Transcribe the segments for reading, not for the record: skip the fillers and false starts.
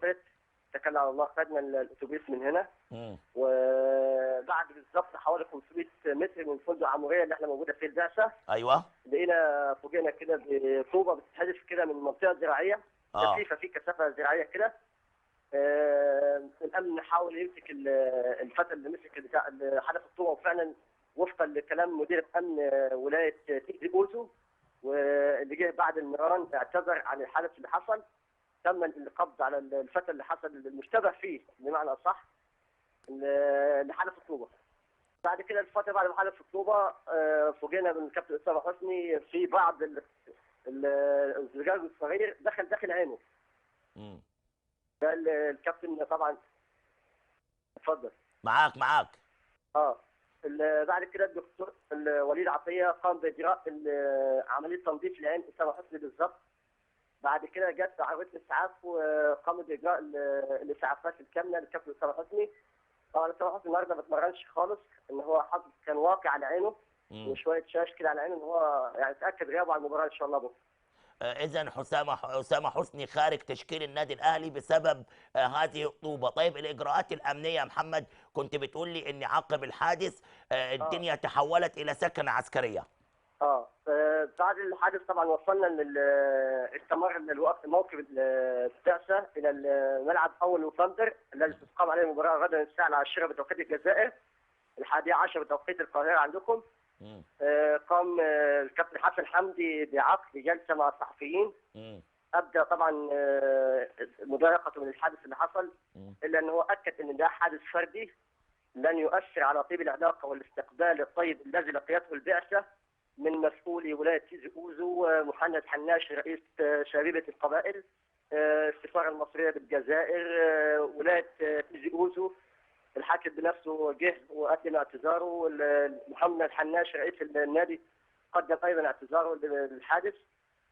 حصلت اتكلنا على الله، خدنا الاتوبيس من هنا مم. وبعد بالظبط حوالي 500 متر من فندق عموريه اللي احنا موجوده فيه البعثه، ايوه. لقينا فوجئنا كده بطوبه بتتهدف كده من منطقه زراعيه كثيفه، في كثافه زراعيه كده. الامن حاول يمسك الفتى اللي مسك بتاع اللي حدث الطوبه، وفعلا وفقا لكلام مدير امن ولايه تيزي اوزو واللي جه بعد المران اعتذر عن الحدث اللي حصل. تم القبض على الفتى اللي حصل المشتبه فيه بمعنى اصح اللي حدث الطوبه. بعد كده الفتى بعد ما حدث الطوبه فوجئنا من الكابتن اسامه حسني في بعض الزجاج الصغير داخل عينه. ده الكابتن طبعا. اتفضل. معاك. بعد كده الدكتور وليد عطيه قام باجراء عمليه تنظيف العين اسامه حسني بالظبط. بعد كده جت عربيه الاسعاف وقام باجراء الاسعافات الكامله للكابتن اسامه حسني. طبعا اسامه حسني النهارده ما اتمرنش خالص، ان هو حظ كان واقع على عينه وشويه شاش كده على عينه، ان هو يعني تاكد غيابه عن المباراه ان شاء الله بكره. اذا اسامه حسني خارج تشكيل النادي الاهلي بسبب هذه الطوبه. طيب الاجراءات الامنيه يا محمد، كنت بتقول لي ان عقب الحادث الدنيا تحولت الى سكنه عسكريه. بعد الحادث طبعا وصلنا استمر موقف البعثه الى الملعب اول نوفمبر الذي ستقام عليه المباراه غدا الساعه 10 بتوقيت الجزائر، 11 بتوقيت القاهره عندكم. قام الكابتن حسن حمدي بعقد جلسه مع الصحفيين. ابدا طبعا مضايقته من الحادث اللي حصل، الا انه اكد ان ده حادث فردي لن يؤثر على طيب العلاقه والاستقبال الطيب الذي لقيته البعثه من مسؤولي ولايه تيزي اوزو ومحمد حناش رئيس شبيبه القبائل، السفاره المصريه بالجزائر، ولايه تيزي اوزو. الحاكم بنفسه جه وقدم اعتذاره، محمد حناش رئيس النادي قدم ايضا اعتذاره للحادث.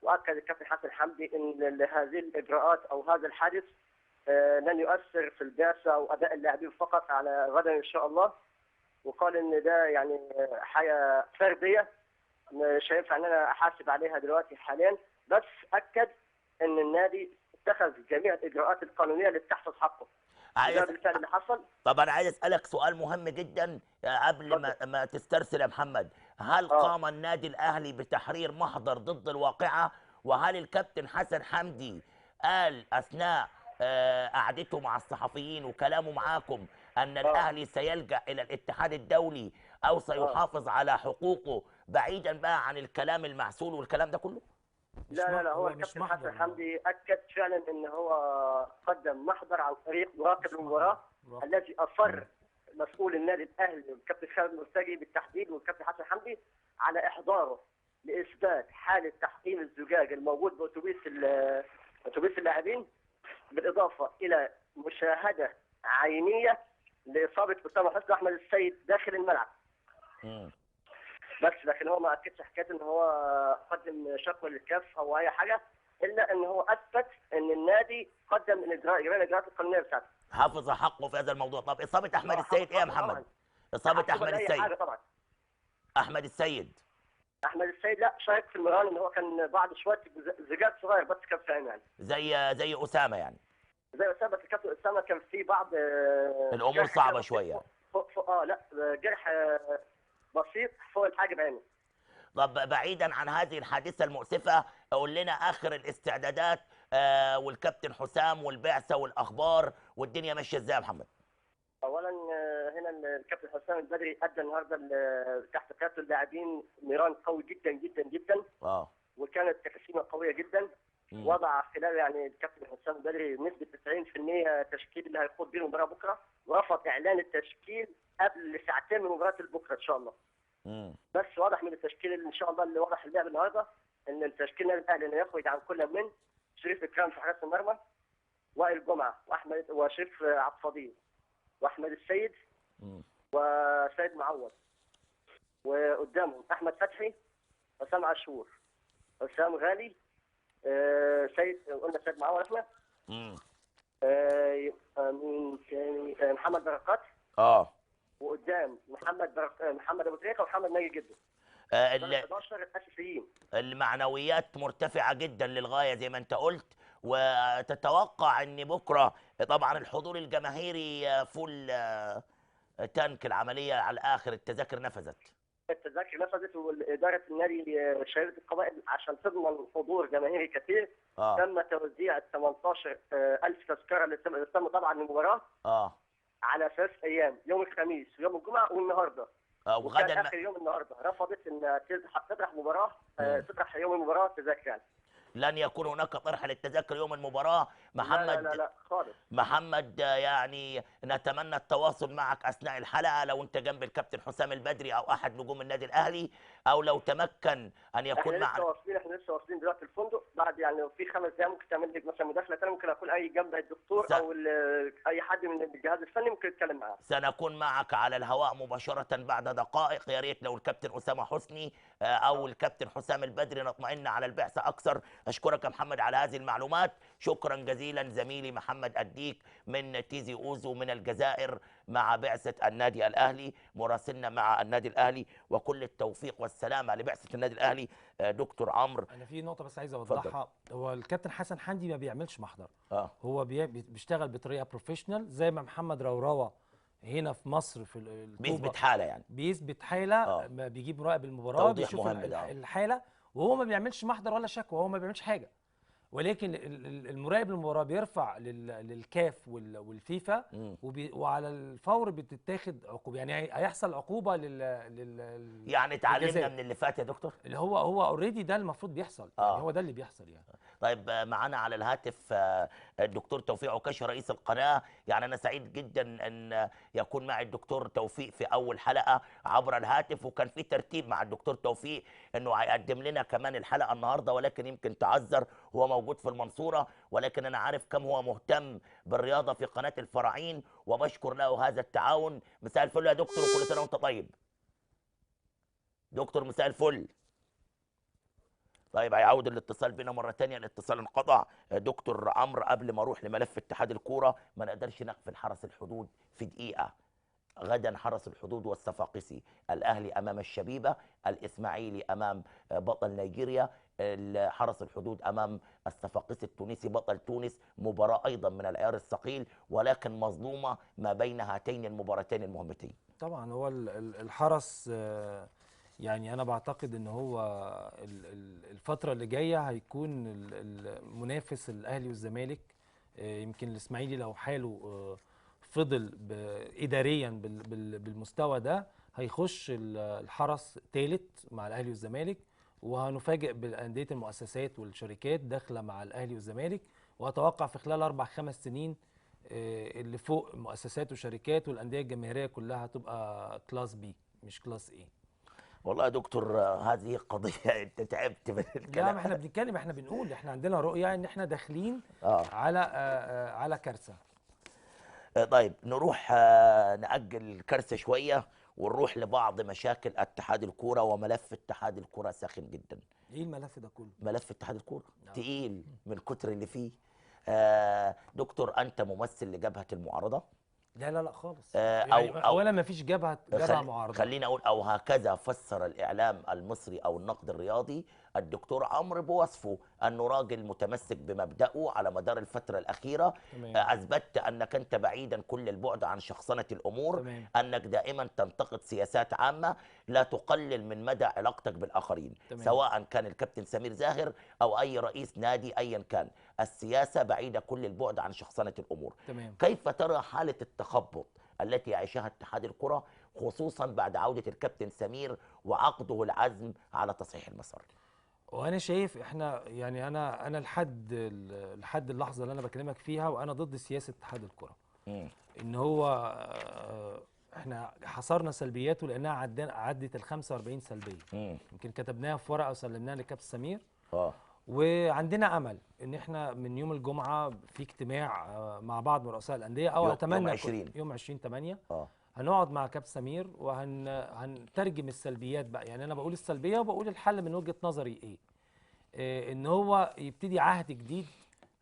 واكد الكابتن حسن حمدي ان هذه الاجراءات او هذا الحادث لن يؤثر في البعثه او اداء اللاعبين فقط على غدا ان شاء الله. وقال ان ده يعني حاجه فرديه مش هينفع ان انا احاسب عليها دلوقتي حاليا، بس اكد ان النادي اتخذ جميع الاجراءات القانونيه لتحفظ حقه. ده بالفعل اللي حصل. طبعا عايز اسالك سؤال مهم جدا قبل ما تسترسل يا محمد. هل قام النادي الاهلي بتحرير محضر ضد الواقعه؟ وهل الكابتن حسن حمدي قال اثناء قعدته مع الصحفيين وكلامه معاكم ان الاهلي سيلجا الى الاتحاد الدولي او سيحافظ على حقوقه بعيدا بقى عن الكلام المعسول والكلام ده كله؟ لا هو الكابتن حسن حمدي اكد فعلا ان هو قدم محضر عن طريق مراقب المباراه الذي اصر مسؤول النادي الاهلي والكابتن خالد مرتجي بالتحديد والكابتن حسن حمدي على احضاره لاثبات حاله تحطيم الزجاج الموجود اتوبيس اللاعبين، بالاضافه الى مشاهده عينيه لاصابه اسامه حسني واحمد السيد داخل الملعب. بس لكن هو ما اكدش حكايه ان هو قدم شكوى للكاف او اي حاجه، الا ان هو اثبت ان النادي قدم الاجراءات القانونيه بتاعته. حافظ حقه في هذا الموضوع. طب اصابه احمد السيد ايه يا محمد؟ طبعاً. اصابه احمد السيد. طبعا. احمد السيد لا شارك في المران، ان هو كان بعد شويه زجاج صغير بس كان في عينه يعني. زي اسامه يعني. زي اسامه، بس الكابتن اسامه كان في بعض الامور صعبه شويه. لا جرح بسيط فوق الحاجب عينه. طب بعيدا عن هذه الحادثه المؤسفه، قول لنا اخر الاستعدادات والكابتن حسام والبعثه والاخبار والدنيا ماشيه ازاي يا محمد؟ اولا هنا الكابتن حسام البدري ادى النهارده تحت قياده اللاعبين نيران قوي جدا جدا جدا. وكانت تقسيمه قويه جدا. وضع خلال يعني الكابتن حسام البدري بنسبه 90% تشكيل اللي هيخوض بيه المباراه بكره، ورفض اعلان التشكيل قبل ساعتين من مباراه بكره ان شاء الله. بس واضح من التشكيل اللي ان شاء الله اللي واضح اللعب النهارده ان التشكيل النادي الاهلي يخرج عن كل من شريف اكرام في حراسه المرمى، وائل جمعه واحمد وشريف عبد الفضيل واحمد السيد وسيد معوض، وقدامهم احمد فتحي، حسام عاشور، حسام غالي، قلنا سيد معوض احنا. مين ثاني؟ محمد بركات. وقدام محمد ابو تريكه ومحمد ناجي جدا. 11 اساسيين. المعنويات مرتفعه جدا للغايه زي ما انت قلت، وتتوقع ان بكره طبعا الحضور الجماهيري فول تانك العمليه على الاخر، التذاكر نفذت؟ التذاكر نفذت، وإدارة النادي شهادة القبائل عشان تضمن حضور جماهيري كثير. تم توزيع ال 18,000 تذكرة اللي تم طبعا المباراة على أساس أيام يوم الخميس ويوم الجمعة والنهارده. وكان آخر يوم النهارده رفضت إن تطرح مباراة، تطرح يوم المباراة تذاكر يعني. لن يكون هناك طرح للتذاكر يوم المباراة محمد؟ لا لا لا خالص. محمد يعني نتمنى التواصل معك أثناء الحلقة، لو أنت جنب الكابتن حسام البدري أو أحد نجوم النادي الأهلي، أو لو تمكن أن يكون معنا. احنا لسه واصلين دلوقتي الفندق، بعد يعني لو في 5 دقايق ممكن تعمل لك مثلا مداخلة ثانية، ممكن أكون أي جنب الدكتور أو أي حد من الجهاز الفني ممكن يتكلم معاه. سنكون معك على الهواء مباشرة بعد دقائق. يا ريت لو الكابتن أسامة حسني أو الكابتن حسام البدري نطمئن على البعثة أكثر. أشكرك يا محمد على هذه المعلومات، شكرا جزيلا زميلي محمد أديك من تيزي أوزو من الجزائر مع بعثة النادي الأهلي، مراسلنا مع النادي الأهلي، وكل التوفيق والسلامة لبعثة النادي الأهلي. دكتور عمرو، أنا في نقطة بس عايز أوضحها. هو الكابتن حسن حمدي ما بيعملش محضر، هو بيشتغل بطريقة بروفيشنال زي ما محمد روراوة هنا في مصر في بيثبت حالة، يعني بيثبت حالة. بيجيب مراقب المباراة بيشوف الحالة، وهو ما بيعملش محضر ولا شكوى، هو ما بيعملش حاجة. ولكن المراقب المباراه بيرفع للكاف والفيفا، وعلى الفور بتتاخد عقوبه، يعني هيحصل عقوبه يعني اتعلمنا من اللي فات يا دكتور، اللي هو اوريدي ده المفروض بيحصل. يعني هو ده اللي بيحصل يعني. طيب معانا على الهاتف الدكتور توفيق عكاشة رئيس القناه. يعني انا سعيد جدا ان يكون معي الدكتور توفيق في اول حلقه عبر الهاتف، وكان في ترتيب مع الدكتور توفيق انه هيقدم لنا كمان الحلقه النهارده، ولكن يمكن تعذر، هو موجود في المنصوره، ولكن انا عارف كم هو مهتم بالرياضه في قناه الفراعين، وبشكر له هذا التعاون. مساء الفل يا دكتور، وكل سنه وانت طيب. دكتور مساء الفل. طيب هيعود الاتصال بينا مره ثانيه، الاتصال انقطع. دكتور عمرو، قبل ما اروح لملف اتحاد الكوره، ما نقدرش نغفل حرس الحدود في دقيقه. غدا حرس الحدود والصفاقسي، الاهلي امام الشبيبه، الاسماعيلي امام بطل نيجيريا، حرس الحدود امام الصفاقسي التونسي بطل تونس. مباراه ايضا من العيار الثقيل، ولكن مظلومه ما بين هاتين المباراتين المهمتين. طبعا هو الحرس يعني انا بعتقد ان هو الفتره اللي جايه هيكون المنافس الاهلي والزمالك. يمكن الاسماعيلي لو حاله فضل اداريا بالمستوى ده هيخش الحرس ثالث مع الاهلي والزمالك، وهنفاجئ بالانديه المؤسسات والشركات داخله مع الاهلي والزمالك. واتوقع في خلال 4-5 سنين اللي فوق مؤسسات وشركات والانديه الجماهيريه كلها هتبقى كلاس بي مش كلاس اي. والله يا دكتور هذه قضيه انت تعبت من الكلام. لا، ما احنا بنتكلم، احنا بنقول احنا عندنا رؤيه ان احنا داخلين على كارثه. طيب نروح نأجل الكارثه شويه ونروح لبعض مشاكل اتحاد الكوره، وملف اتحاد الكوره ساخن جدا. ايه الملف ده كله؟ ملف اتحاد الكوره تقيل من الكتر اللي فيه. دكتور، انت ممثل لجبهه المعارضه؟ لا لا لا خالص. يعني اولا ما فيش جبهه معارضه. خليني اقول، او هكذا فسر الاعلام المصري او النقد الرياضي الدكتور عمرو بوصفه انه راجل متمسك بمبدأه على مدار الفتره الاخيره. اثبتت انك انت بعيدا كل البعد عن شخصنه الامور. تمام. انك دائما تنتقد سياسات عامه لا تقلل من مدى علاقتك بالاخرين. تمام. سواء كان الكابتن سمير زاهر او اي رئيس نادي ايا كان، السياسه بعيده كل البعد عن شخصنه الامور. تمام. كيف ترى حاله التخبط التي يعيشها اتحاد الكره، خصوصا بعد عوده الكابتن سمير وعقده العزم على تصحيح المسار؟ وانا شايف احنا يعني انا لحد اللحظه اللي انا بكلمك فيها وانا ضد سياسه اتحاد الكره. ان هو احنا حصرنا سلبياته لانها عدت ال 45 سلبيه. يمكن كتبناها في ورقه وسلمناها للكابتن سمير. وعندنا امل ان احنا من يوم الجمعه في اجتماع مع بعض من رؤساء الانديه، او اتمنى يوم 20/8 هنقعد مع كابتن سمير وهنترجم السلبيات بقى. يعني انا بقول السلبيه وبقول الحل من وجهه نظري ايه. ان هو يبتدي عهد جديد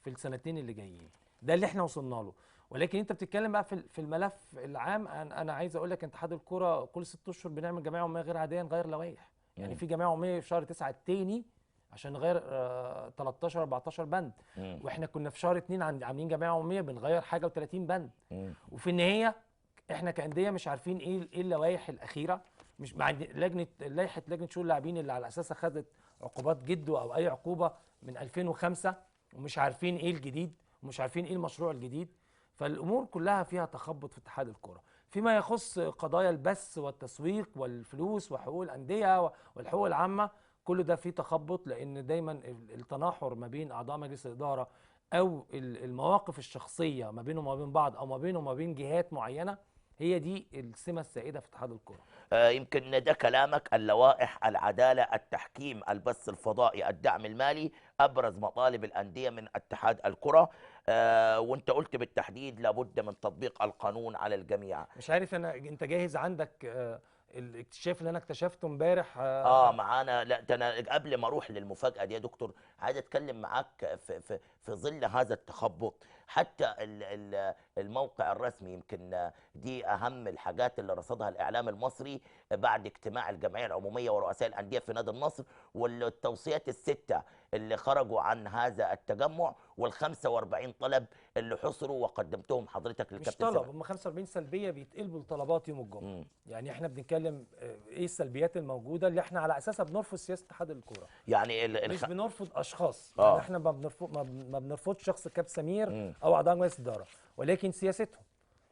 في السنتين اللي جايين، ده اللي احنا وصلنا له. ولكن انت بتتكلم بقى في الملف العام. انا عايز اقول لك اتحاد الكوره كل 6 اشهر بنعمل جمعيه عموميه غير عاديه نغير لوائح. يعني في جمعيه عموميه في شهر 9 الثاني عشان نغير 13 14 بند. واحنا كنا في شهر 2 عاملين جمعيه عموميه بنغير حاجه و30 بند. وفي النهايه احنا كانديه مش عارفين ايه اللوائح الاخيره، مش مع لائحه لجنه شؤون اللاعبين اللي على اساسها خدت عقوبات جدو او اي عقوبه من 2005، ومش عارفين ايه الجديد ومش عارفين ايه المشروع الجديد. فالامور كلها فيها تخبط في اتحاد الكره فيما يخص قضايا البث والتسويق والفلوس وحقوق الانديه والحقوق العامه. كل ده فيه تخبط، لان دايما التناحر ما بين اعضاء مجلس الاداره او المواقف الشخصيه ما بينهم وما بين بعض او ما بينهم وما بين جهات معينه، هي دي السمه السائده في اتحاد الكره. يمكن ده كلامك. اللوائح، العدالة، التحكيم، البث الفضائي، الدعم المالي، أبرز مطالب الأندية من اتحاد الكرة. وانت قلت بالتحديد لابد من تطبيق القانون على الجميع. مش عارف انت جاهز عندك الاكتشاف اللي انا اكتشفته امبارح؟ معانا. لا ده انا قبل ما اروح للمفاجاه دي يا دكتور عايز اتكلم معاك في ظل هذا التخبط. حتى الموقع الرسمي، يمكن دي اهم الحاجات اللي رصدها الاعلام المصري بعد اجتماع الجمعيه العموميه ورؤساء الانديه في نادي النصر، والتوصيات السته اللي خرجوا عن هذا التجمع، وال45 طلب اللي حصروا وقدمتهم حضرتك مش للكابتن طلب، سامح. هم 45 سلبيه بيتقلبوا لطلبات يوم الجمعه. يعني احنا بنتكلم ايه السلبيات الموجوده اللي احنا على اساسها بنرفض سياسه اتحاد الكوره. يعني مش بنرفض اشخاص، آه. يعني احنا ما بنرفضش شخص كابتن سمير او اعضاء مجلس الاداره، ولكن سياستهم.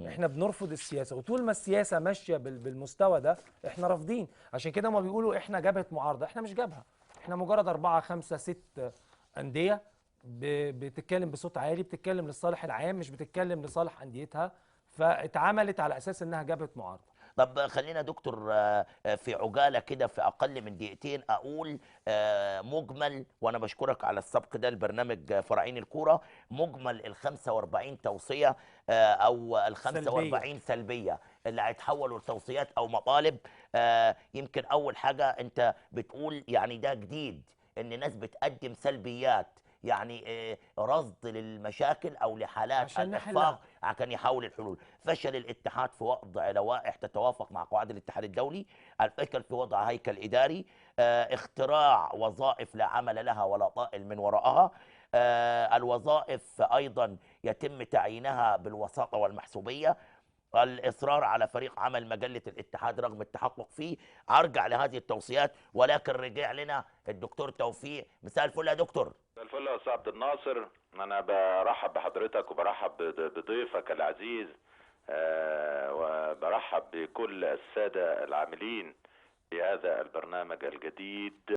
احنا بنرفض السياسه، وطول ما السياسه ماشيه بالمستوى ده احنا رافضين. عشان كده هم بيقولوا احنا جبهه معارضه، احنا مش جبهه، احنا مجرد 4 5 6 انديه بتتكلم بصوت عالي، بتتكلم للصالح العام مش بتتكلم لصالح انديتها، فاتعملت على اساس انها جبهه معارضه. طب خلينا دكتور في عجالة كده في أقل من دقيقتين أقول مجمل، وأنا بشكرك على السبق ده البرنامج فراعين الكورة. مجمل ال 45 توصية أو ال 45 سلبية اللي هيتحولوا لتوصيات أو مطالب. يمكن أول حاجة أنت بتقول يعني ده جديد إن ناس بتقدم سلبيات، يعني رصد للمشاكل او لحالات عشان الاخفاق عشان يحاول الحلول. فشل الاتحاد في وضع لوائح تتوافق مع قواعد الاتحاد الدولي، الفشل في وضع هيكل اداري، اختراع وظائف لا عمل لها ولا طائل من وراءها. الوظائف ايضا يتم تعيينها بالوساطه والمحسوبيه. الاصرار على فريق عمل مجله الاتحاد رغم التحقق فيه. ارجع لهذه التوصيات، ولكن رجع لنا الدكتور توفيق. مساء الفل يا دكتور. مساء الفل يا استاذ عبد الناصر. انا برحب بحضرتك وبرحب بضيفك العزيز، وبرحب بكل الساده العاملين في هذا البرنامج الجديد.